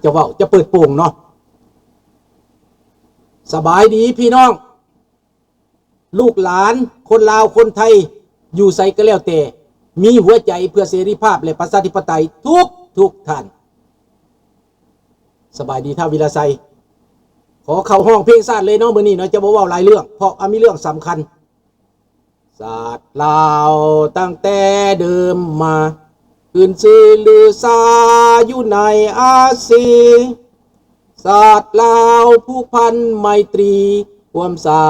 จะเว้าจะเปิดโปงเนาะสบายดีพี่น้องลูกหลานคนลาวคนไทยอยู่ไสก็แล้วแต่มีหัวใจเพื่อเสรีภาพและประชาธิปไตยทุกท่านสบายดีท่าวิลาไซขอเข้าห้องเพลงชาติเลยเนาะมื้อนี้เนาะจะบ่เว้าหลายเรื่องเพราะมีเรื่องสำคัญศาสตร์ลาวตั้งแต่เดิมมาขึ้นชื่อลือซาอยู่ในอาเซียนศาสตร์ลาวผูกพันไมตรีความสา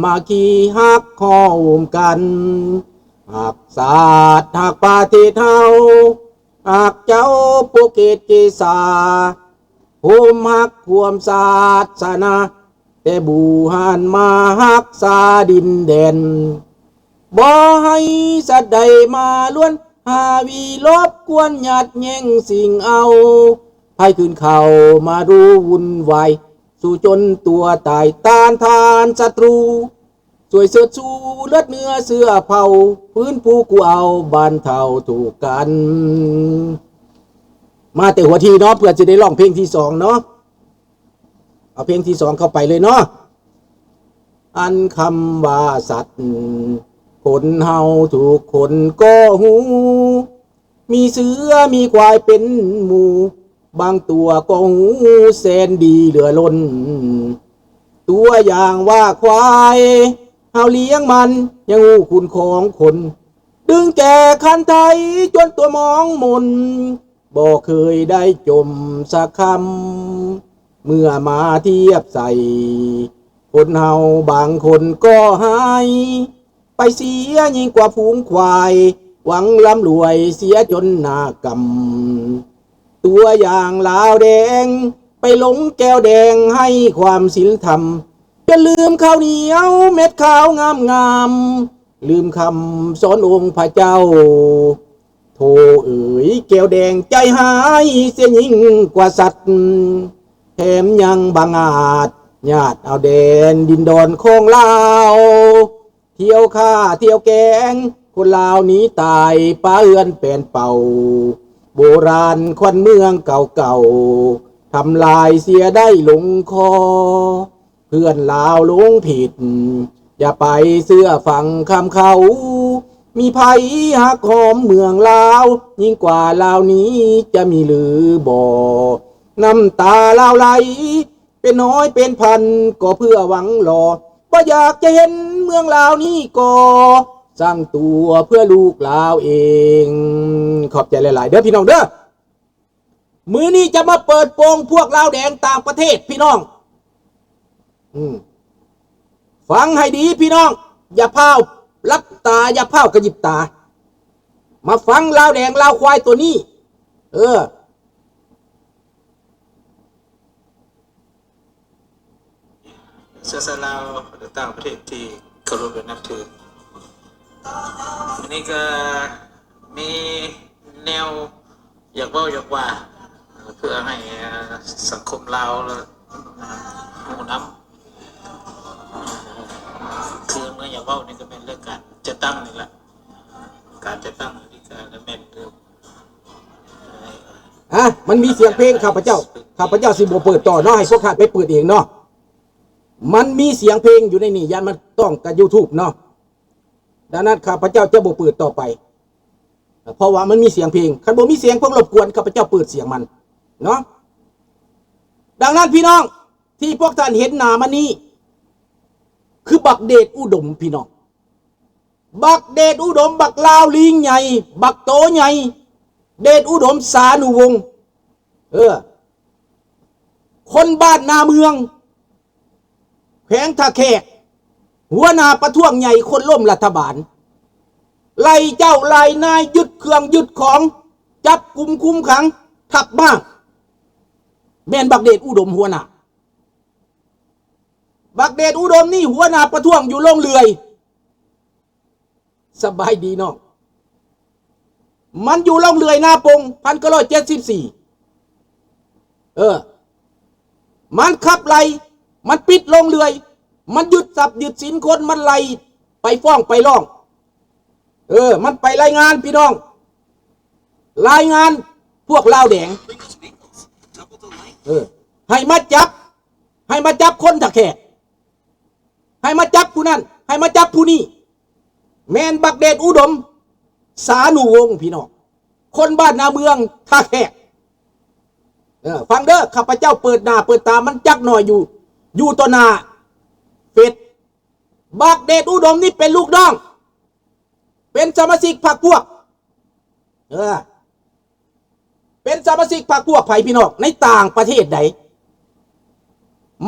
มัคคีฮักข้อมกันหักศาสตร์หักประเทศเฮาหักเจ้าโปเกตเกษาภูมิหักความศาสนาแต่บูหันมาหักษาดินแดนบ่ให้สัตว์ใดมาล้วนหาวีลบกวนหยัดแย่งสิ่งเอาให้ขึ้นเข้ามาดูวุ่นวายสู่จนตัวตายต้านทานศัตรูสวยเสือชูเลือดเนื้อเสื้อเผาพื้นผู้กูเอาบานเท่าถูกกันมาแต่หัวทีเนาะเพื่อจะได้ร้องเพลงที่สองเนาะเอาเพลงที่สองเข้าไปเลยเนาะอันคำว่าสัตว์คนเฮาถูกคนก็หูมีเสือมีควายเป็นหมู่บางตัวก็หูแสนดีเหลือล้นตัวอย่างว่าควายเฮาเลี้ยงมันยังหูคุณของคนดึงแก่คันไทยจนตัวมองมนบ่เคยได้จมสักคำเมื่อมาเทียบใส่คนเฮาบางคนก็หายไปเสียยิ่งกว่าฝูงควายหวังร่ำรวยเสียจนหน้ากำตัวอย่างลาวแดงไปหลงแก้วแดงให้ความศีลธรรมจะลืมข้าวเหนียวเม็ดข้าวงามลืมคำสอนองค์พระเจ้าโธ่เอ๋ยแก้วแดงใจหายเสียยิ่งกว่าสัตว์แถมยังบังอาจญาติเอาแดนดินดอนของลาวเที่ยวฆ่าเที่ยวแกงคนลาวหนีตายป้าเอือนแปลนเป่าโบราณควันเมืองเก่าๆทำลายเสียได้ลงคอเพื่อนลาวลงผิดอย่าไปเสื้อฝังคำเขามีภัยหักหอมเมืองลาวยิ่งกว่าลาวนี้จะมีหรือบ่น้ำตาลาวไหลเป็นน้อยเป็นพันก็เพื่อหวังหล่อก็อยากจะเห็นเมืองลาวนี้ก็สร้างตัวเพื่อลูกลาวเองขอบใจหลายๆเด้อพี่น้องเด้อมื้อนี้จะมาเปิดโปงพวกลาวแดงต่างประเทศพี่น้องฟังให้ดีพี่น้องอย่าเผารับตาอย่าเผากระยิบตามาฟังลาวแดงลาวควายตัวนี้เสื้อลาวหรือต่างประเทศที่เคารพและนับถืออันนี้ก็มีแนวอยากว่าเพื่อให้สังคมลาวหมู่น้ำคือเมื่ออยากว่านี่ก็เป็นเรื่องการจะตั้งนี่แหละการจะตั้งนี่ก็จะเป็นเรื่องมันมีเสียงเพลงข้าพเจ้าสิบ่เปิดต่อเนาะให้พวกท่านไปเปิดเองเนาะมันมีเสียงเพลงอยู่ในนี่ยันมันต้องกับ YouTube เนาะดังนั้นข้าพเจ้าจะบ่เปิดต่อไปเพราะว่ามันมีเสียงเพลงคันบ่มีเสียงพวกรบกวนข้าพเจ้าเปิดเสียงมันเนาะดังนั้นพี่น้องที่พวกท่านเห็นหน้ามันนี้คือบักเดชอุดมพี่น้องบักเดชอุดมบักลาวลิงใหญ่บักโตใหญ่เดชอุดมสานุวงศ์คนบ้านนาเมืองแขวงท่าแขกหัวหน้าประท้วงใหญ่คนล้มรัฐบาลไล่เจ้าไล่นายยึดเครื่องยึดของจับกุมคุมขังทับบ้างแม่นบักเดชอุดมหัวหน้าบักเดชอุดมนี่หัวหน้าประท้วงอยู่โรงเรือยสบายดีน้องมันอยู่โรงเรือยนาปง1974มันขับไล่มันปิดโรงเรือยมันยึดทรัพย์ยึดสินคนมันไล่ไปฟ้องไปร้องมันไปรายงานพี่น้องรายงานพวกลาวแดง ให้มาจับคนตะแคกให้มาจับผู้นั้นให้มาจับผู้นี้แมนบักเดชอุดมสานุวงศ์พี่น้องคนบ้านนาเมืองท่าแขกฟังเด้อข้าพเจ้าเปิดหน้าเปิดตามันจักหน่อยอยู่ต่อหน้าเฟซบักเดชอุดมนี่เป็นลูกน้องเป็นสมาชิกพรรคพวกเป็นสมาชิกพรรคพวกไผ่พี่น้องในต่างประเทศใด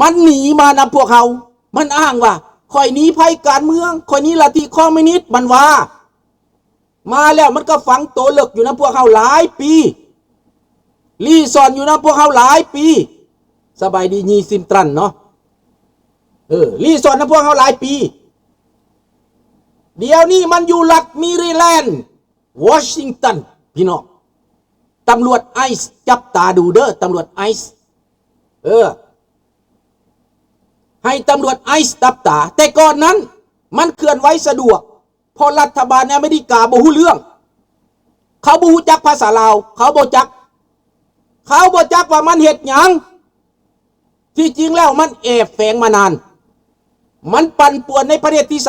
มันหนีมานำพวกเขามันอ้างว่าคอยหนีภัยการเมืองคอยหนีลัทธิคอมมิวนิสต์มันว่ามาแล้วมันก็ฝังตัวเลิกอยู่นะพวกเขาหลายปีรีสอร์ทอยู่นะพวกเขาหลายปีสบายดียีซิมตรันเนาะรีสอร์ทนะพวกเขาหลายปีเดี๋ยวนี้มันอยู่รัฐแมริแลนด์วอชิงตันพี่น้องตำรวจไอซ์จับตาดูเด้อตำรวจไอซ์ให้ตำรวจไอซ์จับตาแต่ก่อนนั้นมันเคลื่อนไหวสะดวกพอรัฐบาลอเมริกาบ่ฮู้เรื่องเขาบ่ฮู้จักภาษาลาวเขาบ่จักว่ามันเฮ็ดหยังที่จริงแล้วมันแอบแฝงมานานมันปั่นป่วนในประเทศที่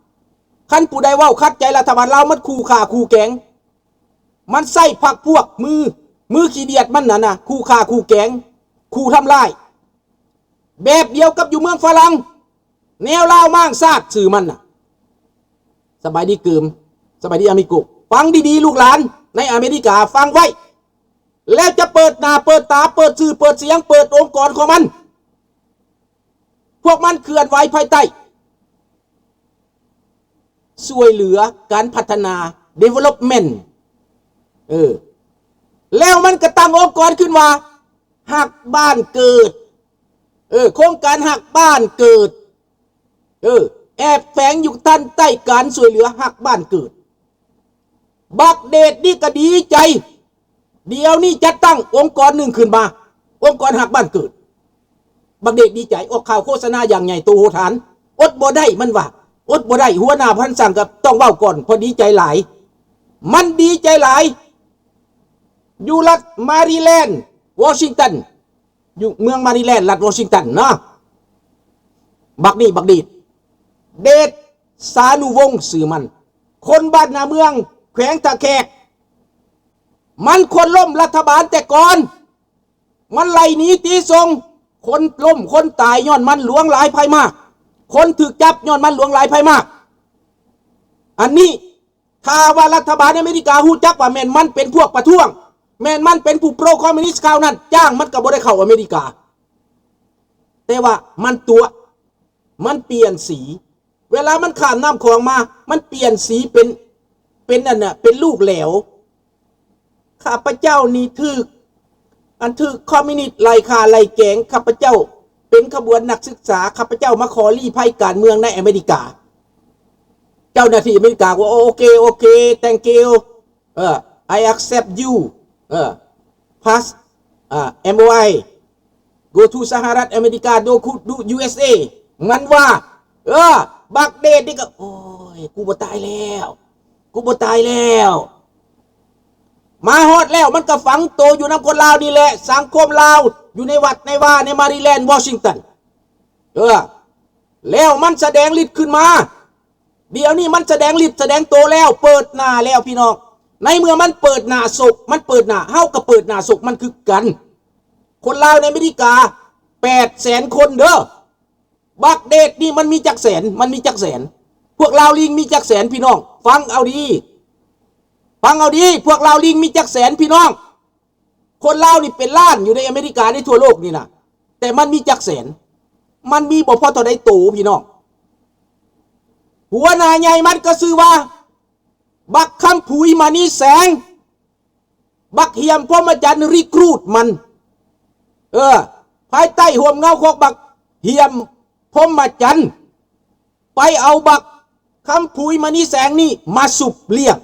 3คันผู้ใดเว้าคัดใจรัฐบาลลาวมันคู่ฆ่าคู่แกงมันใส่พรรคพวกมือขี้เดียดมันนั่นน่ะคู่ฆ่าคู่แกงคู่ทำลายแบบเดียวกับอยู่เมืองฝรั่งแนวลาวมั่งซาดสื่อมันน่ะสบายดีกึมสบายดีอามิกุฟังดีๆลูกหลานในอเมริกาฟังไว้แล้วจะเปิดหน้าเปิดตาเปิดสื่อเปิดเสียงเปิดองค์กรของมันพวกมันเคลื่อนไหวภายใต้ช่วยเหลือการพัฒนา development แล้วมันก็ตั้งองค์กรขึ้นมาหักบ้านเกิดโครงการหักบ้านเกิดแอบแฝงอยู่ท่านใต้การช่วยเหลือหักบ้านเกิดบักเดชนี่ก็ดีใจเดี๋ยวนี้จะตั้งองค์กรหนึ่งขึ้นมาองค์กรหักบ้านเกิดบักเดชดีใจออกข่าวโฆษณาอย่างใหญ่โตโหฐานอดบ่ได้มันว่าอดบ่ได้หัวหน้าพันสั่งกับต้องเว้าก่อนพอดีใจหลายมันดีใจหลายอยู่รัฐแมริแลนด์วอชิงตันอยู่เมืองแมริแลนด์รัฐวอชิงตันนะบักดีเดชสานุวงศ์สื่อมันคนบ้านนาเมืองแขวงตะแคกมันคนล้มรัฐบาลแต่ก่อนมันไล่หนีตีทรงคนล้มคนตายย้อนมันหลวงหลายภัยมากคนถูกจับย้อนมันหลวงหลายภัยมากอันนี้ถ้าว่ารัฐบาลอเมริกาฮู้จักว่าแม่นมันเป็นพวกประท้วงแม่นมันเป็นผู้โปรคอมมิวนิสต์ข่าวนั้นจ้างมันก็บ่ได้เข้าอเมริกาแต่ว่ามันตัวมันเปลี่ยนสีเวลามันข้ามน้ำคลองมามันเปลี่ยนสีเป็นนั่นน่ะเป็นลูกแหลวข้าพเจ้านี่ถือคอมมิวนิสต์ไล่ฆ่าไล่แกงข้าพเจ้าเป็นขบวนนักศึกษาข้าพเจ้ามาขอลี้ภัยการเมืองในอเมริกาเจ้าหน้าที่อเมริกาว่าโอเค thank you I accept you pass MOI go to สหรัฐอเมริกาdo USA งั้นว่าบักเดชนี่ก็โอ้ยกูบ่ตายแล้วมาฮอดแล้วมันก็ฝังโตอยู่น้ำคนลาวนี่แหละสังคมลาวอยู่ในวัดในว่าในแมริแลนด์วอชิงตันแล้วมันแสดงฤทธิ์ขึ้นมาเดี๋ยวนี้มันแสดงฤทธิ์แสดงโตแล้วเปิดหน้าแล้วพี่น้องในเมื่อมันเปิดหน้าศกมันเปิดหน้าเฮาก็เปิดหน้าศกมันคือกันคนลาวในอเมริกา800,000 คนเด้อบักเดชนี่มันมีจักแสนพวกลาวลิงมีจักแสนพี่น้องฟังเอาดีพวกลาวลิงมีจักแสนพี่น้องคนลาวนี่เป็นล้านอยู่ในอเมริกาในทั่วโลกนี่นะแต่มันมีจักแสนมันมีบ่พอเท่าใดโตพี่น้องหัวหน้าใหญ่มันก็ชื่อว่าบักคำผุยมานีแสงบักเหียมพ่อมาจันรีครูดมันภายใต้ห่วมเงาของบักเหียมพ่อมาจันไปเอาบักคำผุยมานีแสงนี่มาสุบเลี้ยง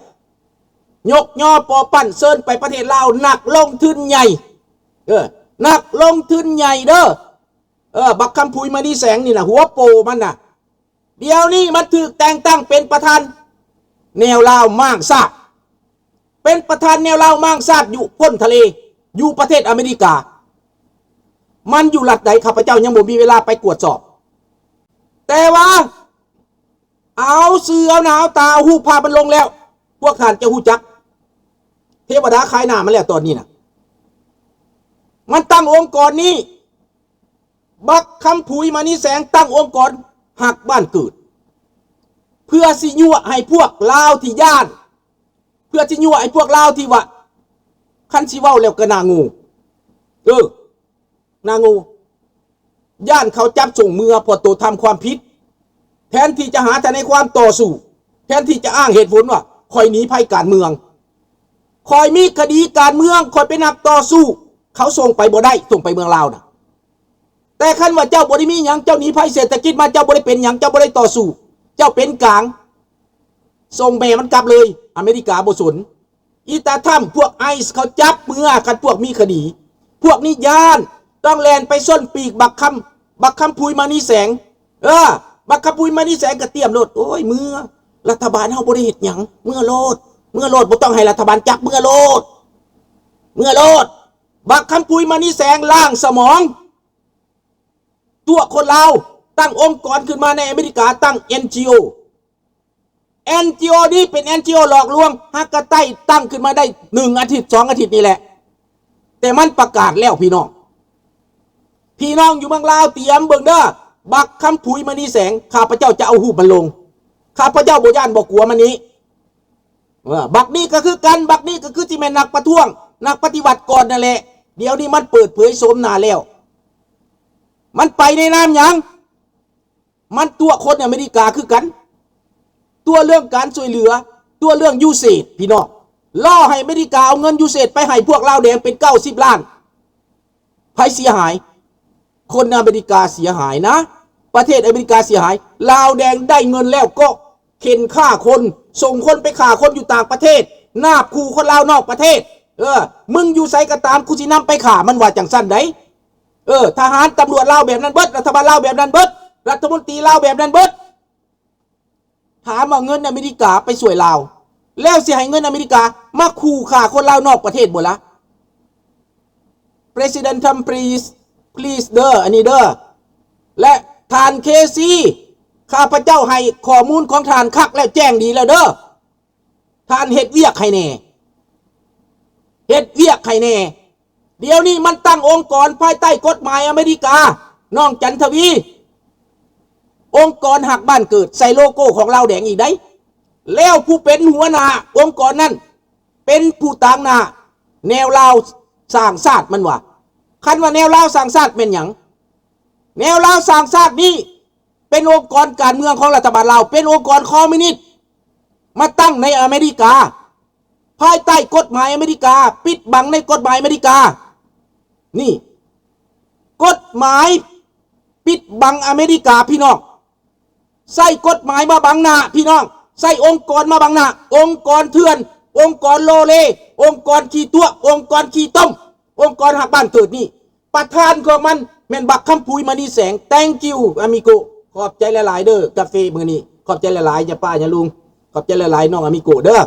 ยกย่อปอปั่นเซินไปประเทศลาวหนักลงทุนใหญ่หนักลงทุนใหญ่เด้อบักคำผุยมานีแสงนี่นะหัวโปมันน่ะเดี๋ยวนี้มันถูกแต่งตั้งเป็นประธานแนวลาวมั่งซาดเป็นประธานแนวลาวมั่งซาดอยู่พ้นทะเลอยู่ประเทศอเมริกา มันอยู่รัฐใดข้าพเจ้ายังบ่มีเวลาไปตรวจสอบแต่ว่าเอาเสือหนาวตาหูพามันลงแล้วพวกท่านจะหูจักเทวดาคายหน้ามาแล้วตอนนี้นะมันตั้งองค์กรนี้บักคำผุยมานี่แสงตั้งองค์กรหักบ้านเกิดเพื่อสิยั่วให้พวกลาวที่ย่านเพื่อสิยั่วให้พวกลาวที่ว่าคันสิเว้าแล้วก็นางูนางูย่านเขาจับส่งเมือพอตัวทำความผิดแทนที่จะหาแต่ในความต่อสู้แทนที่จะอ้างเหตุผลว่าคอยหนีภัยการเมืองคอยมีคดีการเมืองคอยเป็นนักต่อสู้เขาส่งไปบ่ได้ส่งไปเมืองลาวนะแต่คันว่าเจ้าบ่ได้มีหยังเจ้าหนีภัยเศรษฐกิจมาเจ้าบ่ได้เป็นหยังเจ้าบ่ได้ต่อสู้เจ้าเป็นกลางส่งแม่มันกลับเลยอเมริกาบ่สนอีตาถ้ำพวกไอซ์เขาจับเมื่อกันพวกมีคดีพวกนี้ย่านต้องแลนไปส้นปีกบักคำพุยมานี่แสงบักคำพุยมานี่แสงก็เตรียมโลดโอ้ยเมื่อรัฐบาลเฮาบ่ได้เฮ็ดหยังเมื่อโลดบ่ต้องให้รัฐบาลจับเมื่อโลดบักคำพุยมานี่แสงล้างสมองตัวคนลาวตั้งองค์กรขึ้นมาในอเมริกาตั้ง NGO นี่เป็น NGO หลอกลวงฮักกะไต้ตั้งขึ้นมาได้1 อาทิตย์ 2 อาทิตย์นี่แหละแต่มันประกาศแล้วพี่น้องอยู่เมืองลาวเตรียมเบิ่งเด้อบักคำผุยมานี่แสงข้าพเจ้าจะเอาหูปมันลงข้าพเจ้าบ่ย่านบ่กลัวมันนี้บักนี้ก็คือกันบักนี้ก็คือที่แม่นนักประท้วงนักปฏิวัติก่อนนั่นแหละเดี๋ยวนี้มันเปิดเผยโสมหน้าแล้วมันไปในนามหยังมันตัวคนอเมริกาคือกันตัวเรื่องการช่วยเหลือตัวเรื่องยูเซดพี่น้องล่อให้อเมริกาเอาเงินยูเซดไปให้พวกลาวแดงเป็น90 ล้านไผเสียหายคนอเมริกาเสียหายนะประเทศอเมริกาเสียหายลาวแดงได้เงินแล้วก็เข็นฆ่าคนส่งคนไปฆ่าคนอยู่ต่างประเทศนาบขู่คนลาวนอกประเทศมึงอยู่ไสก็ตามกูสินำไปฆ่ามันว่าจังซั่นไดทหารตำรวจลาวแบบนั้นเบิดรัฐบาลลาวแบบนั้นเบิดรัฐมนตรีลาวแบบนั้นเบิดถามว่าเงินอเมริกาไปสวยลาวแล้วสิให้เงินอเมริกามาขู่ฆ่าคนลาวนอกประเทศบ่ละ President Trump please เด้ออันนี้เด้อและทานเคซีข้าพเจ้าให้ข้อมูลของทานคักแล้วแจ้งดีแล้วเด้อทานเฮ็ดเวียกให้แน่เดี๋ยวนี้มันตั้งองค์กรภายใต้กฎหมายอเมริกาน้องจันทวีองค์กรหักบ้านเกิดใส่โลโก้ของเราแดงอีกได้แล้วผู้เป็นหัวหน้าองค์กรนั้นเป็นผู้ต่างหน้าแนวลาวสร้างชาติมันว่าคันว่าแนวลาวสร้างชาติเป็นหยังแนวลาวสร้างชาตินี้เป็นองค์กรการเมืองของรัฐบาลลาวเป็นองค์กรคอมมิวนิสต์มาตั้งในอเมริกาภายใต้กฎหมายอเมริกาปิดบังในกฎหมายอเมริกานี่กฎหมายปิดบังอเมริกาพี่น้องใส่กฎหมายมาบังหน้าพี่น้องใส่องค์กรมาบังหน้าองค์กรเถื่อนองค์กรโลเลองค์กรขี้ตัวองค์กรขี้ต้มองค์กรหักบ้านเกิดนี่ประธานของมันแม่นบักคำผุยมานี่แสง thank you amigo ขอบใจหลายๆเด้อกาแฟมื้อนี้ขอบใจหลายๆอย่าป้าอย่าลุงขอบใจหลายๆน้อง amigo เด้อ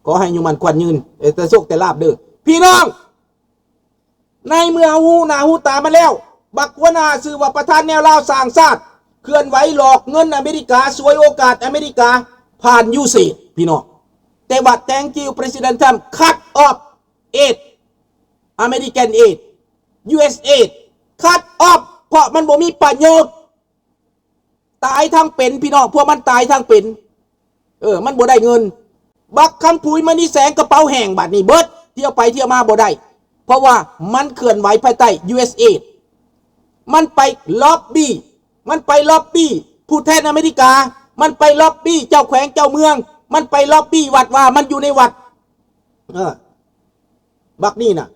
ขอให้อยู่มันควันยืนแต่โชคแต่ลาบเด้อพี่น้องในเมื่อหูหน้าหูตามาแล้วบักหัวหน้าชื่อว่าประธานแนวลาวสร้างชาติเคลื่อนไหวหลอกเงินอเมริกาสวยโอกาสอเมริกาผ่านยูเซดพี่น้องแต่ว่า thank you President Trump cut off aid American aid US aid cut off เพราะมันบ่มีประโยชน์ตายทั้งเป็นพี่น้องพวกมันตายทั้งเป็นมันบ่ได้เงินบักคำผุยมานี่แสงกระเป๋าแห้งบัดนี้เบิดเที่ยวไปเที่ยวมาบ่ได้เพราะว่ามันเคลื่อนไหวภายใต้ US aid มันไปล็อบบี้ผู้แทนอเมริกามันไปล็อบบี้เจ้าแขวงเจ้าเมืองมันไปล็อบบี้วัดว่ามันอยู่ในวัดบักนี่น่ะ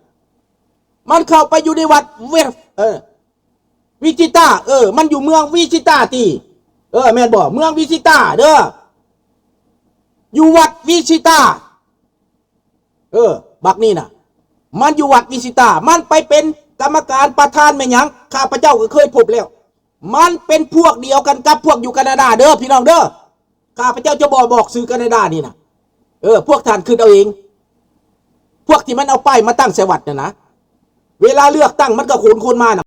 มันเข้าไปอยู่ในวัดวิจิตามันอยู่เมืองวิจิตาตีแม่นบอกเมืองวิจิตาเด้ออยู่วัดวิจิตาบักนี่น่ะมันอยู่วัดวิจิตามันไปเป็นกรรมการประธานแม่หยังข้าพเจ้าก็เคยพบแล้วมันเป็นพวกเดียวกันกับพวกอยู่แคนาดาเด้อพี่น้องเด้อข้าพเจ้าจะบอกซื้อแคนาดานี่นะพวกท่านขึ้นเอาเองพวกที่มันเอาป้ายมาตั้งเสวัสดิ์นะเวลาเลือกตั้งมันก็ขนคนมานะ